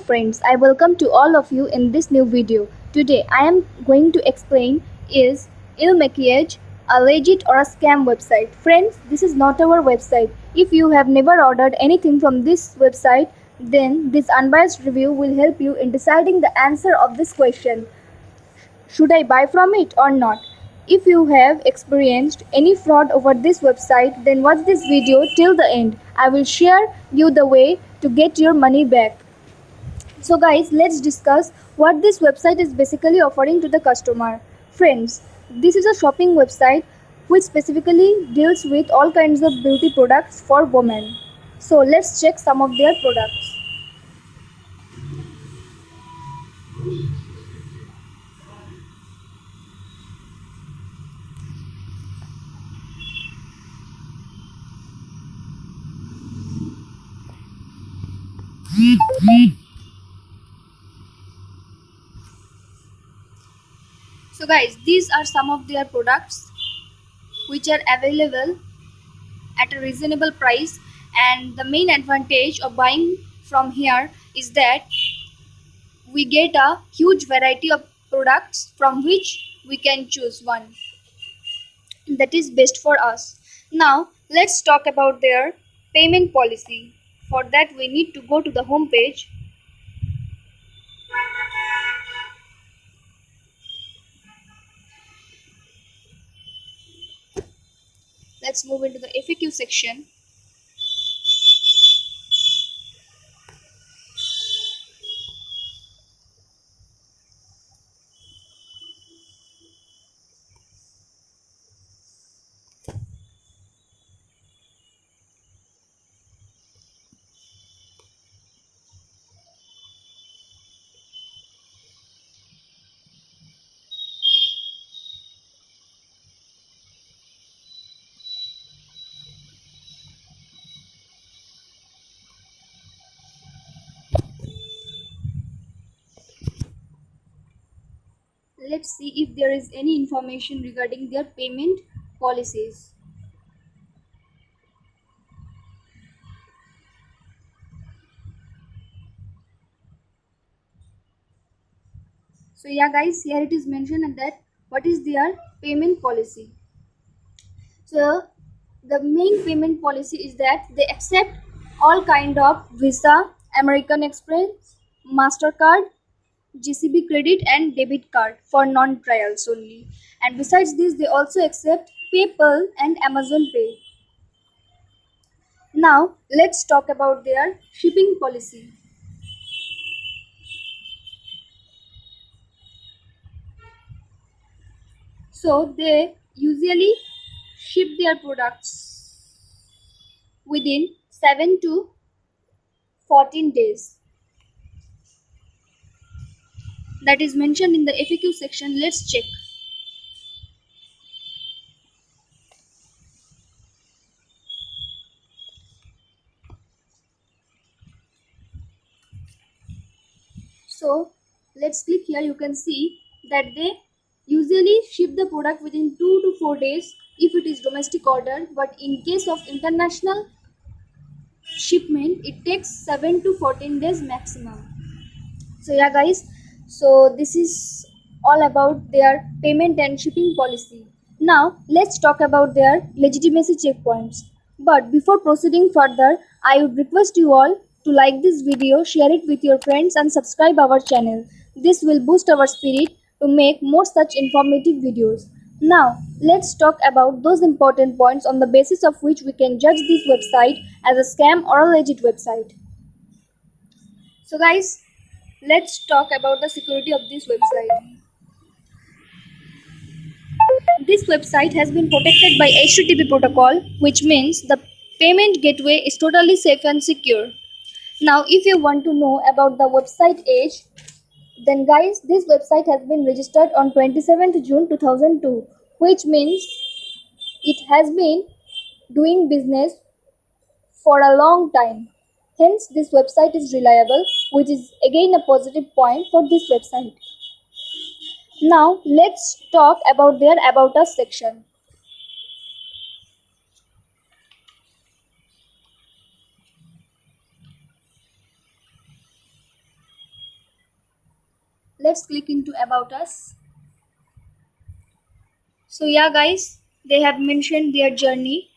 friends, I welcome to all of you in this new video. Today I am going to explain is Il Maquillage a legit or a scam website. Friends, this is not our website. If you have never ordered anything from this website, then this unbiased review will help you in deciding the answer of this question. Should I buy from it or not? If you have experienced any fraud over this website, then watch this video till the end. I will share you the way to get your money back. So guys, let's discuss what this website is basically offering to the customer. Friends, this is a shopping website which specifically deals with all kinds of beauty products for women. So let's check some of their products. So guys, these are some of their products which are available at a reasonable price, and the main advantage of buying from here is that we get a huge variety of products from which we can choose one that is best for us. Now let's talk about their payment policy. For that we need to go to the home page. Let's move into the FAQ section. Let's see if there is any information regarding their payment policies. So yeah guys, here it is mentioned that what is their payment policy. So the main payment policy is that they accept all kind of Visa, American Express, MasterCard, GCB credit and debit card for non-trials only. And besides this, they also accept PayPal and Amazon Pay. Now let's talk about their shipping policy. So they usually ship their products within 7 to 14 days. That is mentioned in the FAQ section. Let's check. So let's click here. You can see that they usually ship the product within 2 to 4 days if it is domestic order, but in case of international shipment it takes 7 to 14 days maximum. So yeah guys, so this is all about their payment and shipping policy. Now let's talk about their legitimacy checkpoints. But before proceeding further, I would request you all to like this video, share it with your friends and subscribe our channel. This will boost our spirit to make more such informative videos. Now let's talk about those important points on the basis of which we can judge this website as a scam or a legit website. So guys, let's talk about the security of this website. This website has been protected by HTTP protocol, which means the payment gateway is totally safe and secure. Now, if you want to know about the website age, then guys, this website has been registered on 27th June 2002, which means it has been doing business for a long time. Hence, this website is reliable, which is again a positive point for this website. Now, let's talk about their About Us section. let's click into About Us. So yeah guys, they have mentioned their journey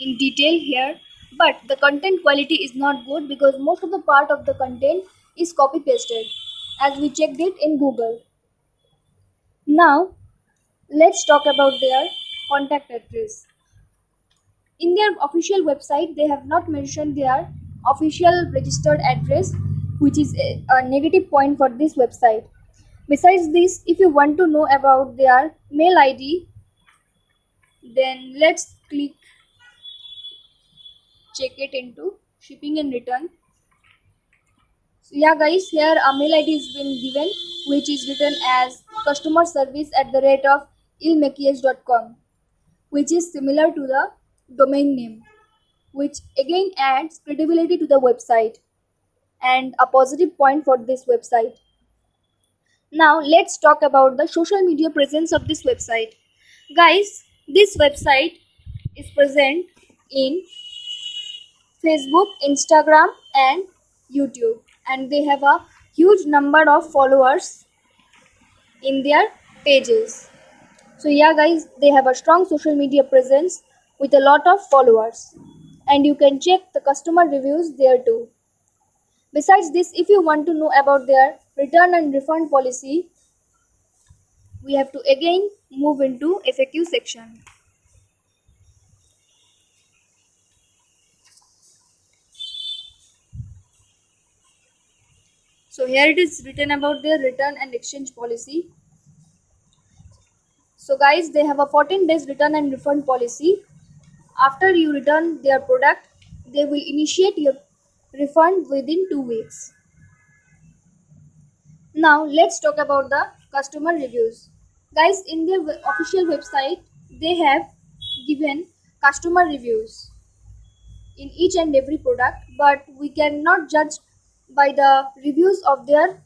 in detail here, but the content quality is not good because most of the part of the content is copy pasted as we checked it in Google. Now let's talk about their contact address. In their official website they have not mentioned their official registered address, which is a negative point for this website. Besides this, if you want to know about their mail ID, then let's click check it into shipping and return. So yeah guys, here a mail ID is been given, which is written as customer service at the rate of ilmakiage.com, which is similar to the domain name, which again adds credibility to the website and a positive point for this website. Now let's talk about the social media presence of this website. Guys, this website is present in Facebook, Instagram and YouTube, and they have a huge number of followers in their pages. So yeah guys, they have a strong social media presence with a lot of followers, and you can check the customer reviews there too. Besides this, if you want to know about their return and refund policy, we have to again move into FAQ section. So here it is written about their return and exchange policy. So guys, they have a 14 days return and refund policy. After you return their product, they will initiate your refund within 2 weeks. Now let's talk about the customer reviews. Guys, in their official website, they have given customer reviews in each and every product, but we cannot judge by the reviews of their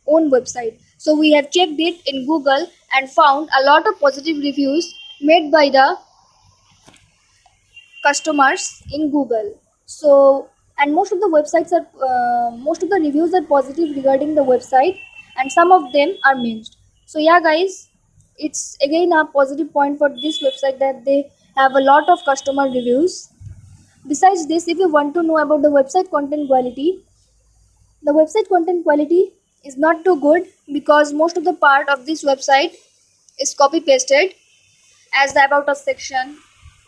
own website. So we have checked it in Google and found a lot of positive reviews made by the customers in Google. So, and most of the websites are most of the reviews are positive regarding the website, and some of them are mixed. So yeah guys, it's again a positive point for this website that they have a lot of customer reviews. Besides this, if you want to know about the website content quality, the website content quality is not too good because most of the part of this website is copy pasted, as the About Us section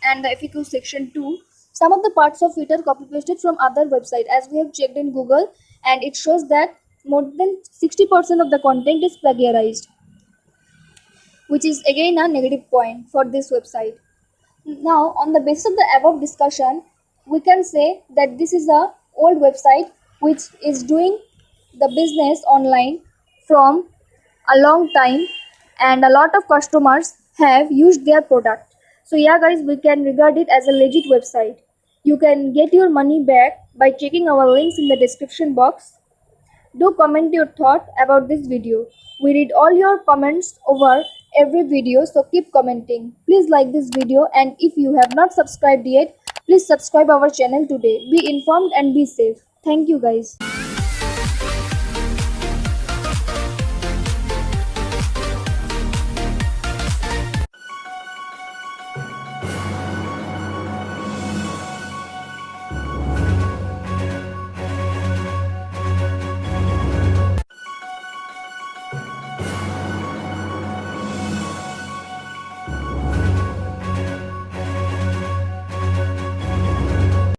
and the FAQ section too. Some of the parts of it are copy pasted from other website, as we have checked in Google, and it shows that more than 60% of the content is plagiarized, which is again a negative point for this website. Now, on the basis of the above discussion, we can say that this is a old website which is doing the business online from a long time, and a lot of customers have used their product. So yeah guys, we can regard it as a legit website. You can get your money back by checking our links in the description box. Do comment your thought about this video. We read all your comments over every video, so keep commenting. Please like this video, and if you have not subscribed yet, please subscribe our channel today. Be informed and be safe. Thank you guys.